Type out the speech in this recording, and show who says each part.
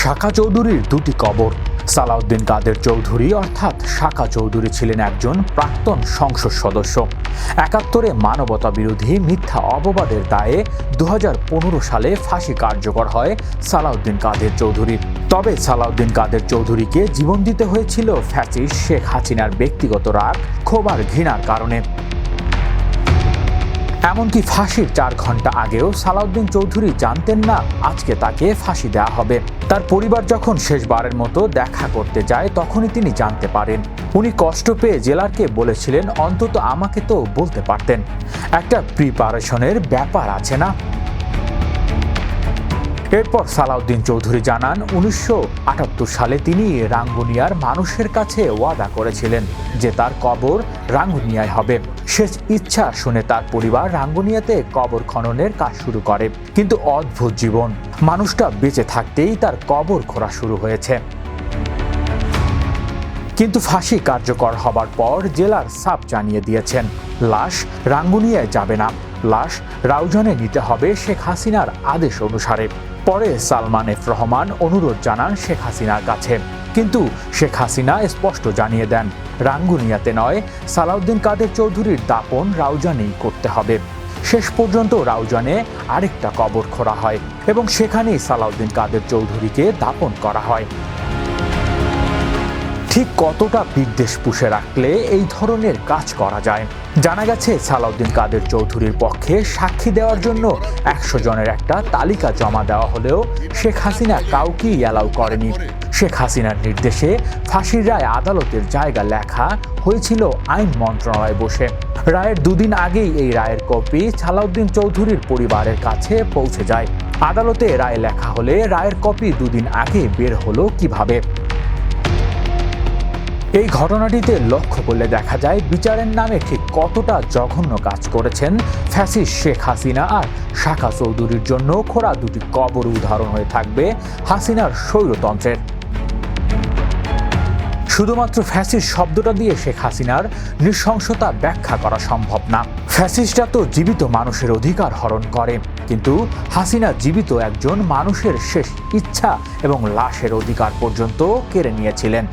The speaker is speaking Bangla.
Speaker 1: সাকা চৌধুরীর দুটি কবর। সালাউদ্দিন কাদের চৌধুরী অর্থাৎ সাকা চৌধুরী ছিলেন একজন প্রাক্তন সংসদ সদস্য। ৭১-এ মানবতা বিরোধী মিথ্যা অপবাদের দায়ে ২০১৫ সালে ফাঁসি কার্যকর হয় সালাউদ্দিন কাদের চৌধুরীর। তবে সালাউদ্দিন কাদের চৌধুরীকে জীবন দিতে হয়েছিল ফ্যাসিস্ট শেখ হাসিনার ব্যক্তিগত রাগ, ক্ষোভ আর ঘৃণার কারণে। এমনকি ফাঁসির ৪ ঘন্টা আগেও সালাউদ্দিন চৌধুরী জানতেন না আজকে তাকে ফাঁসি দেওয়া হবে। তার পরিবার যখন শেষবারের মতো দেখা করতে যায় তখনই তিনি জানতে পারেন। উনি কষ্ট পেয়ে জেলারকে বলেছিলেন, অন্তত আমাকে তো বলতে পারতেন, একটা প্রিপারেশনের ব্যাপার আছে না। এরপর সালাউদ্দিন চৌধুরী জানান ১৯৭৮ সালে তিনি রাঙ্গুনিয়ার মানুষের কাছে ওয়াদা করেছিলেন যে তার কবর রাঙ্গুনিয়ায় হবে। শেষ ইচ্ছা শুনে তার পরিবার রাঙ্গুনিয়াতে কবর খননের কাজ শুরু করে। কিন্তু অদ্ভুত জীবন, মানুষটা বেঁচে থাকতেই তার কবর খোঁড়া শুরু হয়েছে। কিন্তু ফাঁসি কার্যকর হবার পর জেলার সাপ জানিয়ে দিয়েছেন লাশ রাঙ্গুনিয়ায় যাবে না, লাশ রাউজানে নিতে হবে শেখ হাসিনার আদেশ অনুসারে। পরে সালমান এফ রহমান অনুরোধ জানান শেখ হাসিনার কাছে, কিন্তু শেখ হাসিনা স্পষ্ট জানিয়ে দেন রাঙ্গুনিয়াতে নয়, সালাউদ্দিন কাদের চৌধুরীর দাপন রাউজানেই করতে হবে। শেষ পর্যন্ত রাউজানে আরেকটা কবর খোঁড়া হয় এবং সেখানেই সালাউদ্দিন কাদের চৌধুরীকে দাপন করা হয়। ঠিক কতটা বিদ্বেষ পুষে রাখলে এই ধরনের কাজ করা যায়? জানা গেছে সালাউদ্দিন কাদের চৌধুরীর পক্ষে সাক্ষী দেওয়ার জন্য ১০০ জনের একটা তালিকা জমা দেওয়া হলেও শেখ হাসিনা কাউকেই অ্যালাউ করেনি। শেখ হাসিনার নির্দেশে ফাঁসির রায় আদালতের জায়গা লেখা হয়েছিল আইন মন্ত্রণালয়ে বসে। রায়ের দুদিন আগেই এই রায়ের কপি সালাউদ্দিন চৌধুরীর পরিবারের কাছে পৌঁছে যায়। আদালতে রায় লেখা হলে রায়ের কপি দুদিন আগে বের হলো কিভাবে? এই ঘটনাটিতে লক্ষ্য করলে দেখা যায় বিচারের নামে ঠিক কতটা জঘন্য কাজ করেছেন ফ্যাসিস্ট শেখ হাসিনা। আর সাকা চৌধুরীর জন্য খোঁড়া দুটি কবর উদাহরণ হয়ে থাকবে হাসিনার স্বৈরতন্ত্রের। শুধুমাত্র ফ্যাসিস্ট শব্দটা দিয়ে শেখ হাসিনার নৃশংসতা ব্যাখ্যা করা সম্ভব না। ফ্যাসিস্টরা তো জীবিত মানুষের অধিকার হরণ করে, কিন্তু হাসিনা জীবিত একজন মানুষের শেষ ইচ্ছা এবং লাশের অধিকার পর্যন্ত কেড়ে নিয়েছিলেন।